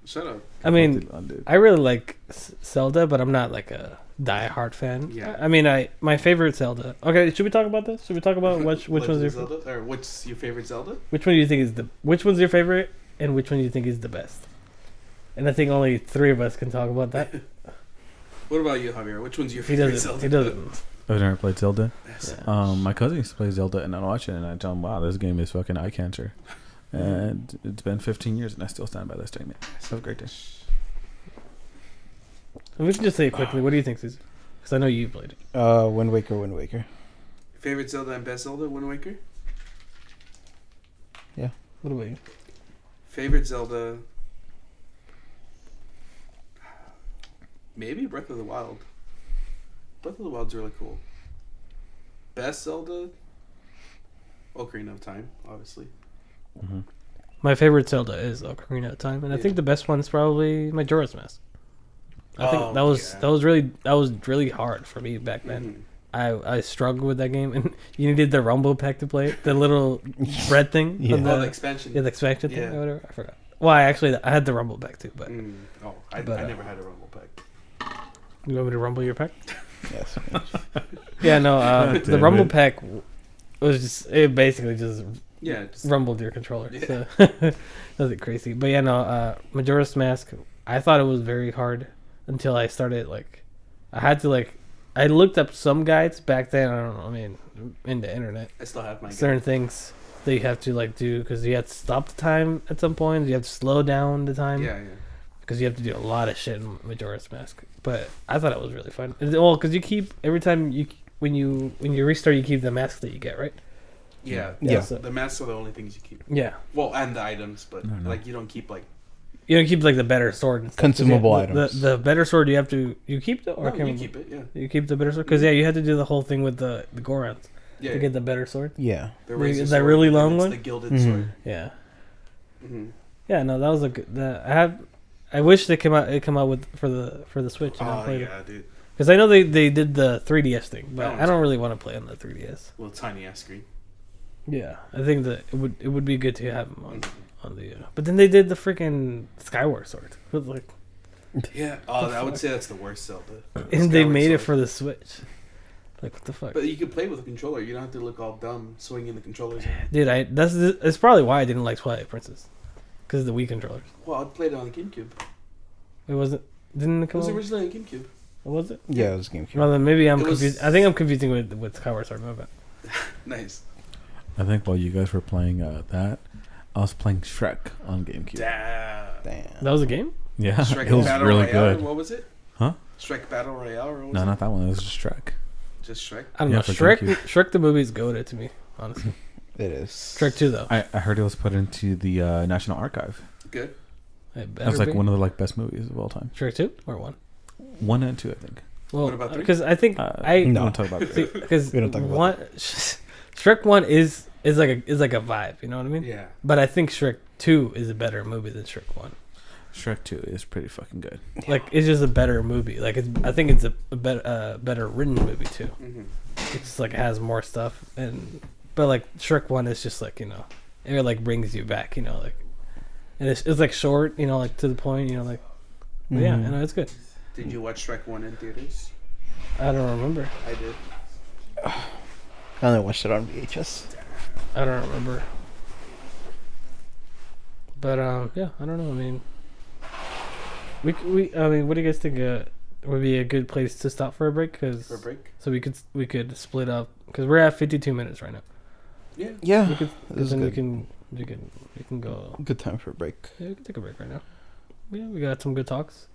Shut up. I mean, Dude. I really like Zelda, but I'm not like a die-hard fan. Yeah. I mean, my favorite Zelda. Okay, should we talk about this? Should we talk about which one's Legend your of Zelda? Or what's your favorite Zelda? which one do you think is which one's your favorite and which one do you think is the best? And I think only 3 of us can talk about that. What about you, Javier? Which one's your He favorite doesn't. Zelda? He doesn't. I've never played Zelda. Yes. Yeah. My cousin used to play Zelda, and I watch it, and I tell him, "Wow, this game is fucking eye cancer." And it's been 15 years, and I still stand by that statement. Have a great day. And we can just say it quickly. What do you think, Caesar? Because I know you played it. Wind Waker, Wind Waker. Favorite Zelda and best Zelda? Wind Waker. What about you? Favorite Zelda? Maybe Breath of the Wild. Breath of the Wild's really cool. Best Zelda? Ocarina of Time, obviously. Mm-hmm. My favorite Zelda is Ocarina of Time, and I think the best one is probably Majora's Mask. I think that was really hard for me back then. Mm-hmm. I struggled with that game, and you needed the Rumble Pack to play it, the little bread thing. Yeah. on The expansion. the expansion thing Yeah. or whatever. I forgot. Well, I had the Rumble Pack too, but I But, never had a Rumble Pack. you want me to rumble your pack? Yes. Yeah, no. God The damn Rumble it. Pack was just basically just Yeah, just rumbled your controller. Yeah. So nothing crazy. But yeah, no. Majora's Mask. I thought it was very hard until I started I looked up some guides back then. I don't know. I mean, in the internet, I still have my certain things that you have to do because you have to stop the time at some point. You have to slow down the time. Yeah. Because you have to do a lot of shit in Majora's Mask. But I thought it was really fun. Well, because you keep every time when you restart, you keep the mask that you get, right? Yeah. Yeah. So, The masks are the only things you keep. yeah. Well, and the items, but No. like you don't keep like. You don't keep the better sword. And stuff, 'cause Consumable the, items. The better sword you have to keep the or I No, can't you remember. keep it. Yeah. You keep the better sword because you had to do the whole thing with the Gorons Yeah. to get the better sword. Yeah. the Is razor that sword, really and then long it's one? The gilded Mhm. sword. Yeah. Mm-hmm. Yeah. No, that was a good. I wish they come out with for the Switch and I Oh played it yeah, dude. because I know they did the 3DS thing, but That I one's don't really want to play on the 3DS. Little tiny ass screen. Yeah, I think that it would be good to have them on the. But then they did the freaking Skyward Sword. It was like, Yeah. Oh, I would say that's the worst Zelda. and they Skyward made it Sword. for the Switch. Like what the fuck, But you can play with a controller. You don't have to look all dumb swinging the controllers. dude? That's probably why I didn't like Twilight Princess, because of the Wii controllers. Well, I played it on the GameCube. Didn't it It come was out? originally on GameCube. What was it? Yeah, it was GameCube. Well, then maybe I'm It was- confused. I think I'm confusing with Skyward Sword. My bad. Nice. I think while you guys were playing that, I was playing Shrek on GameCube. Damn. Damn. That was a game. Yeah, Shrek it was Battle really Royale. good. What was it? Huh? Shrek Battle Royale. Or what was No, it? not that one. It was just Shrek. Just Shrek. I don't Yeah, know. for Shrek. GameCube. Shrek the movie is goated to me, honestly. It is. Shrek 2 though. I heard it was put into the National Archive. Good. It That was better like be. one of the best movies of all time. Shrek 2 or 1. 1 and 2, I think. Well, What about 3? because I think No. I No. Don't talk about that. because We don't talk about one Shrek 1 is like a vibe, you know what I mean? Yeah. But I think Shrek 2 is a better movie than Shrek 1. Shrek 2 is pretty fucking good. Like it's just a better movie. Like I think it's a better written movie too. Mm-hmm. It's like it has more stuff but like Shrek 1 is just like, it like brings you back, like, and it's like short, like to the point, like, but yeah, Mhm. it's good. Did you watch Shrek 1 in theaters? I don't remember. I did. I only watched it on VHS. I don't remember. But yeah, I don't know. I mean, I mean, what do you guys think? Would be a good place to stop for a break? For a break? So we could split up because we're at 52 minutes right now. Yeah. Yeah. We could, This is then good. you can go. Good time for a break. Yeah, we can take a break right now. Yeah, we got some good talks.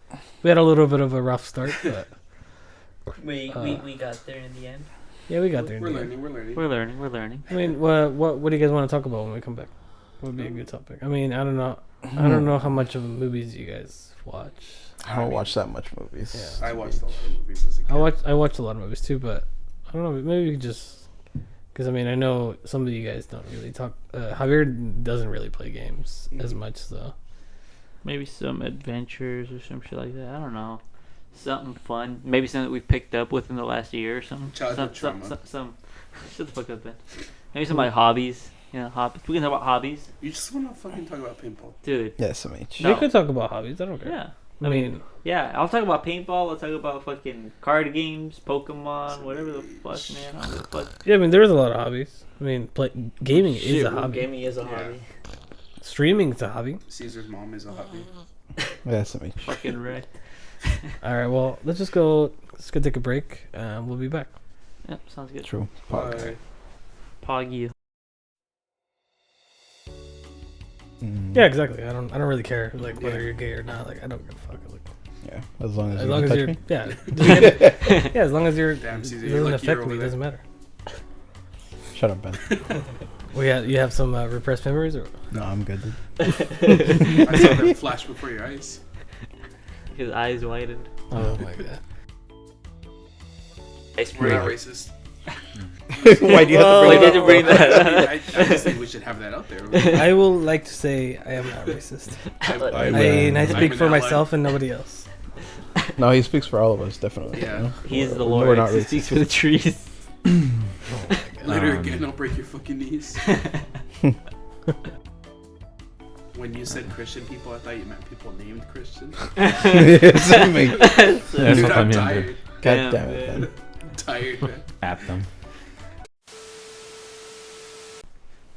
We had a little bit of a rough start, but We got there in the end. yeah, we got there. in We're the end. learning. We're learning. We're learning. I mean, what do you guys want to talk about when we come back? What would be a good topic? I mean, I don't know. I don't know how much of movies you guys watch. I don't watch that much movies. Yeah. I watched a lot of movies as a kid. I watch a lot of movies too, but I don't know. Maybe we could just because I mean I know some of you guys don't really talk. Javier doesn't really play games as much, so Maybe some adventures or some shit like that. I don't know. Something fun. Maybe something that we picked up within the last year or something. Childhood some, trauma. some shut the fuck up, Ben. Maybe some like hobbies. Hobbies. We can talk about hobbies, You just want to fucking talk about paintball. dude. Yeah, SMH. No. we could talk about hobbies. I don't care. Yeah. I mean, Yeah, I'll talk about paintball. I'll talk about fucking card games, Pokemon, whatever the fuck, man. I don't give a fuck. yeah. I mean, there's a lot of hobbies. I mean, gaming is Shit, a hobby. Gaming is a Yeah. hobby. Streaming is a hobby. Caesar's mom is a hobby. Yeah, SMH. Fucking right. All right. Well, let's go take a break. We'll be back. Yep, sounds good. True. Bye. Pog you. Mm. Yeah, exactly. I don't really care like whether you're gay or not. Like I don't give a fuck. Like, Yeah. As long as as you long don't as touch you're me. yeah, as long as you're Damn, it Caesar, you're doesn't lucky you're affect me. over It there. doesn't matter. Shut up, Ben. You have some repressed memories, or No, I'm good. I saw them flash before your eyes. His eyes widened. oh my god. We're not racist. Why do you have to Why bring did you bring that up? I just think we should have that out there. I will like to say I am not racist. I speak an for ally. myself and nobody else. No, he speaks for all of us, definitely. Yeah. You know? He's the We're Lord. not He racist. speaks for the trees. Later again, I'll break your fucking knees. When you said Christian people, I thought you meant people named Christian. Same thing. That's Dude, what I'm I'm tired. God damn it, man. I'm tired, man. at them.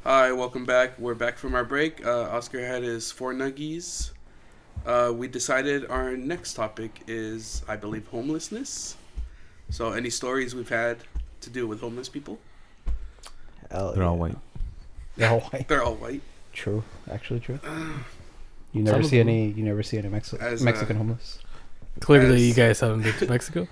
Hi, welcome back. We're back from our break. Oscar had his 4 nuggies. We decided our next topic is, I believe, homelessness. So, any stories we've had to do with homeless people? Hell They're all yeah. white. They're all white. They're all white. True, actually true. You Some never of see them. any. You never see any Mexican homeless. Clearly, As- you guys haven't been to Mexico.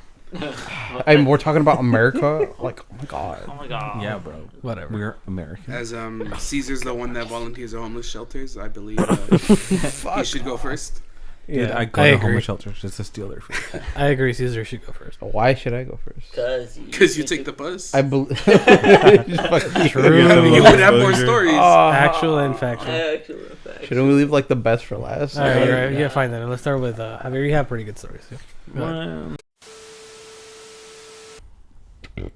And we're talking about America. Like, oh my god. Oh my god. Yeah, bro. Whatever. We're American. As Caesar's the one that volunteers at homeless shelters, I believe he should go first. Dude, Yeah, I go to homeless shelters just to steal their food. I agree. Caesar should go first. Why should I go first? Because you take the bus. I believe. True. You would have more stories. Actual and factual. Shouldn't we leave like the best for last? All right, you're right. Yeah, fine then. Let's start with Javier. You have pretty good stories too. Go ahead.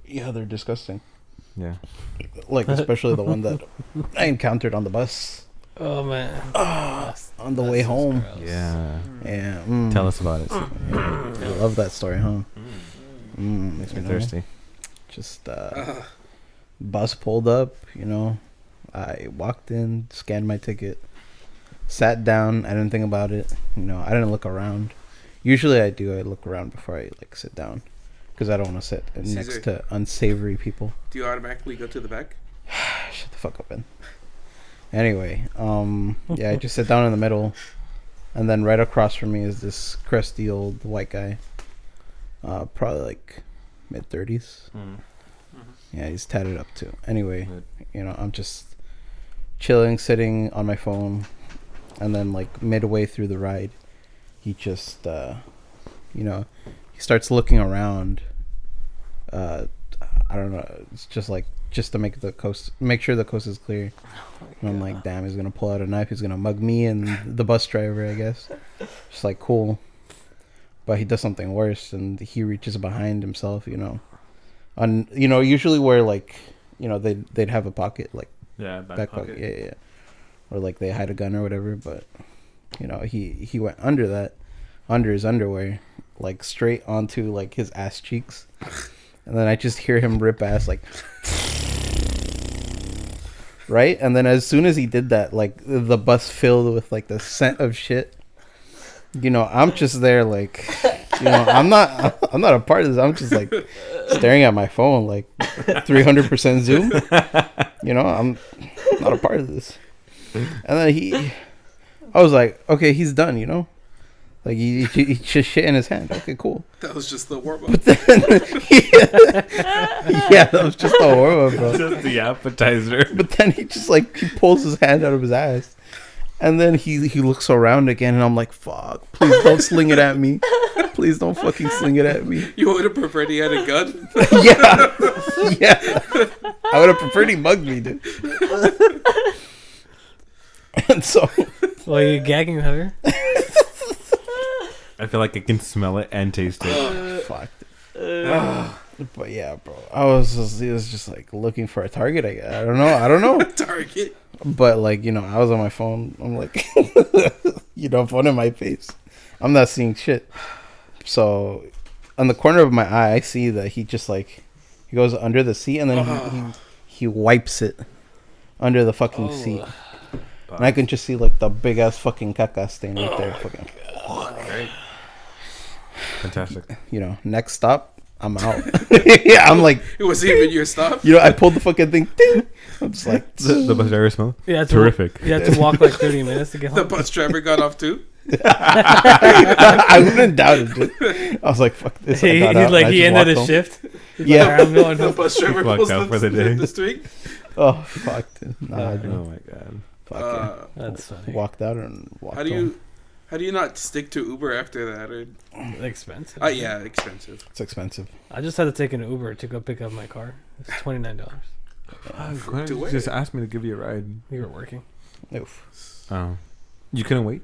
Yeah, they're disgusting. Yeah. Like especially the one that I encountered on the bus Oh man. on the way home. Yeah. Yeah. Tell us about it. I love that story, huh? Makes me you know? thirsty. Just bus pulled up, you know. I walked in, scanned my ticket, sat down. I didn't think about it. You know, I didn't look around. Usually I do. I look around before I like sit down because I don't want to sit next Caesar. to unsavory people. Do you automatically go to the back? Shut the fuck up, Ben. Anyway, yeah, I just sit down in the middle, and then right across from me is this crusty old white guy, probably like mid-30s. Yeah, he's tatted up too. Anyway, Good. you know, I'm just chilling, sitting on my phone, and then like midway through the ride, he just, you know, he starts looking around. I don't know. It's just like to make sure the coast is clear. And I'm like, damn, he's gonna pull out a knife. He's gonna mug me and the bus driver, I guess. Just like cool, but he does something worse, and he reaches behind himself. You know, usually where like, you know, they'd have a pocket like Yeah, back pocket, yeah, or like they hide a gun or whatever. But you know, he went under his underwear, like straight onto like his ass cheeks. And then I just hear him rip ass like, right? And then as soon as he did that, like the bus filled with like the scent of shit. You know, I'm just there like, you know, I'm not a part of this. I'm just like staring at my phone like 300% zoom. You know, I'm not a part of this. And then I was like, okay, he's done. You know. Like he just shit in his hand. Okay, cool. That was just the warm up. But then, yeah, that was just a warm up, bro. Just the appetizer. But then he just like he pulls his hand out of his ass, and then he looks around again, and I'm like, fuck! Please don't sling it at me. Please don't fucking sling it at me. You would have preferred he had a gun? Yeah. I would have preferred he mugged me, dude. And so, Well, you gagging, Javier? I feel like I can smell it and taste it. fuck. But yeah, bro, he was just like looking for a target. I don't know. Target. But like, you know, I was on my phone. I'm like, you know, phone in my face. I'm not seeing shit. So, on the corner of my eye, I see that he just like he goes under the seat and then he wipes it under the fucking seat. And I can just see like the big ass fucking caca stain right there. Fucking, Fantastic. you know, next stop, I'm out. Yeah, I'm like, It wasn't even your stop. you know, I pulled the fucking thing. Ding. I'm just like, The bus driver smell? Yeah, Terrific. You had to walk like 30 minutes to get The home. bus driver got off too. I wouldn't doubt it, dude. I was like, fuck this. I got out, and I He just ended walked his home. shift. He's Yeah. like, "Alright, I'm going The home." bus driver Fucked pulls out for the day. the string. Oh, fuck. Dude. Nah, dude. Oh my god. Fuck yeah. That's funny. Walked out and walked How do home. How do you not stick to Uber after that? Or Expensive. yeah, expensive. It's expensive. I just had to take an Uber to go pick up my car. It's $29. Why didn't To you where? just asked me to give you a ride? You were working? Oof. Oh, you couldn't wait?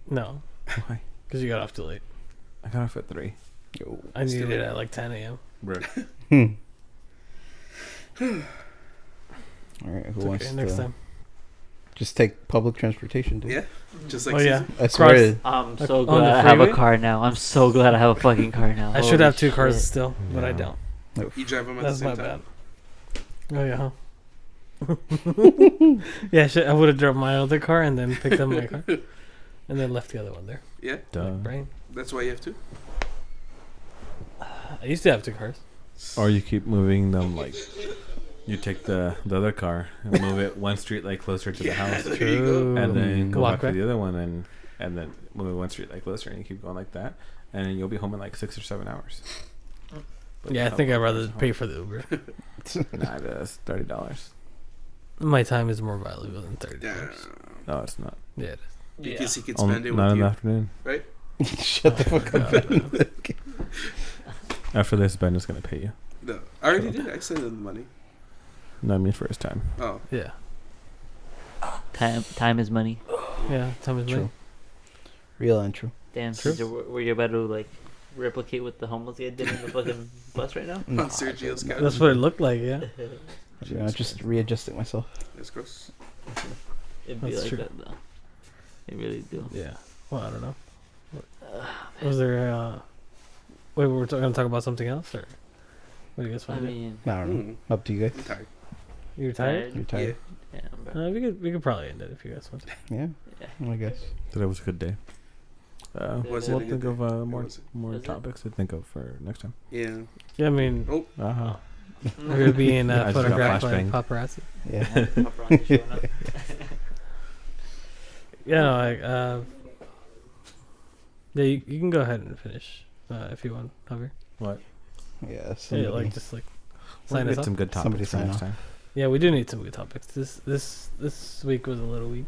No, Why? because you got off too late. I got off at 3. Yo. I needed Still- it at like 10 a.m. Bro. Hmm. All right. Who It's wants okay, to next time. just take public transportation, dude? Yeah, just like Oh, yeah. Caesar. I swear. Cross- to- I'm Like, so on glad the I have a freeway? car now. I'm so glad I have a fucking car now. I should Holy have two cars shit. still, but I Yeah. don't. You drive them at That's the my same time. bad. Oh yeah, huh? Yeah, I would have drove my other car and then picked up my car, and then left the other one there. Yeah, Duh. Brain. that's why you have to. I used to have two cars. Or you keep moving them like you take the other car and move it one street like closer to the house, there you go. and then go Walk back to back. the other one and then move it one street like closer, and you keep going like that, and then you'll be home in like 6 or 7 hours. Yeah, I think I'd rather pay for the Uber. Nah, that's $30. My time is more valuable than $30. Yeah, No, it's not. Yeah, it because he could On- spend it not with in the you. afternoon. Shut the fuck up. is. After this, Ben is gonna pay you. No, I already did. I sent him the money. Not me first time. Oh, Yeah, Time is money. yeah, time is money. True. Real and true. Damn, True. Caesar, were you about to like replicate what the homeless guy did in the fucking bus right now? No, on Sergio's couch. That's what it looked like. Yeah, just readjusting myself. That's gross. It'd be That's like true. that though. It really do. yeah. Well, I don't know. Was there? Wait, we're going to talk about something else, or what do you guys I want to do? mean, I don't know. Hmm. Up to you I'm guys. tired. You're tired? You're tired. Yeah, bro. We could probably end it if you guys want. Yeah. Yeah. I guess. Today was a good day. Was We'll it a think good of day? more Was it? Was it? topics to think of for next time. Yeah. Yeah, I mean, Uh-huh. we're gonna be in I just got photographed by flashbang. paparazzi. Yeah. Paparazzi showing up. Yeah, no, like, yeah, you can go ahead and finish if you want, Javier. What? Yeah. Yeah, Somebody, like just like We'll sign us get up. some good Somebody topics for sign next off. time. Yeah, we do need some good topics. This week was a little weak.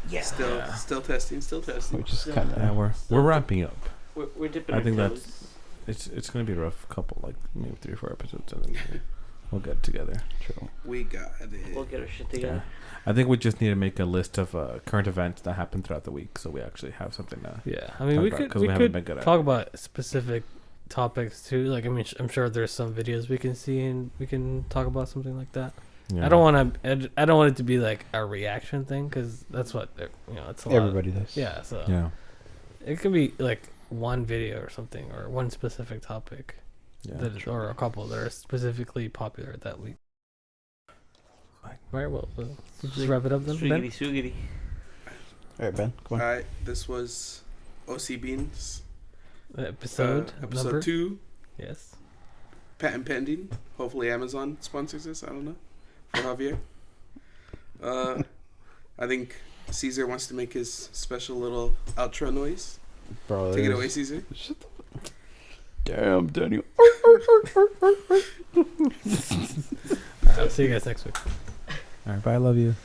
Yeah. Still testing. Still testing. which is kind Yeah, of. we're wrapping up. We're dipping I our think toes. It's gonna be a rough couple, like maybe 3 or 4 episodes, and then we'll get together. True. We got it. We'll get our shit Yeah. together. I think we just need to make a list of current events that happened throughout the week, so we actually have something to. Yeah, I mean, Talk we about it, could 'cause we we haven't could been good at talk about specific topics too. Like, I mean, I'm sure there's some videos we can see and we can talk about something like that. Yeah. I don't want to. I don't want it to be like a reaction thing because that's what it's a lot. Everybody does. Yeah, so Yeah. it could be like one video or something or one specific topic Yeah. that is, or a couple that are specifically popular that week. Fine. Right. Well, we'll just wrap it up then. Sugity, sugity. All right, Ben. Come on. Alright, this was OC Beans. Episode Episode number 2. Yes. Patent pending. Hopefully Amazon sponsors this. I don't know. For Javier. I think Caesar wants to make his special little outro noise. Bro, Take it there's- away, Caesar. Shut the Damn, Daniel. All right, I'll see you guys next week. All right. Bye. I love you.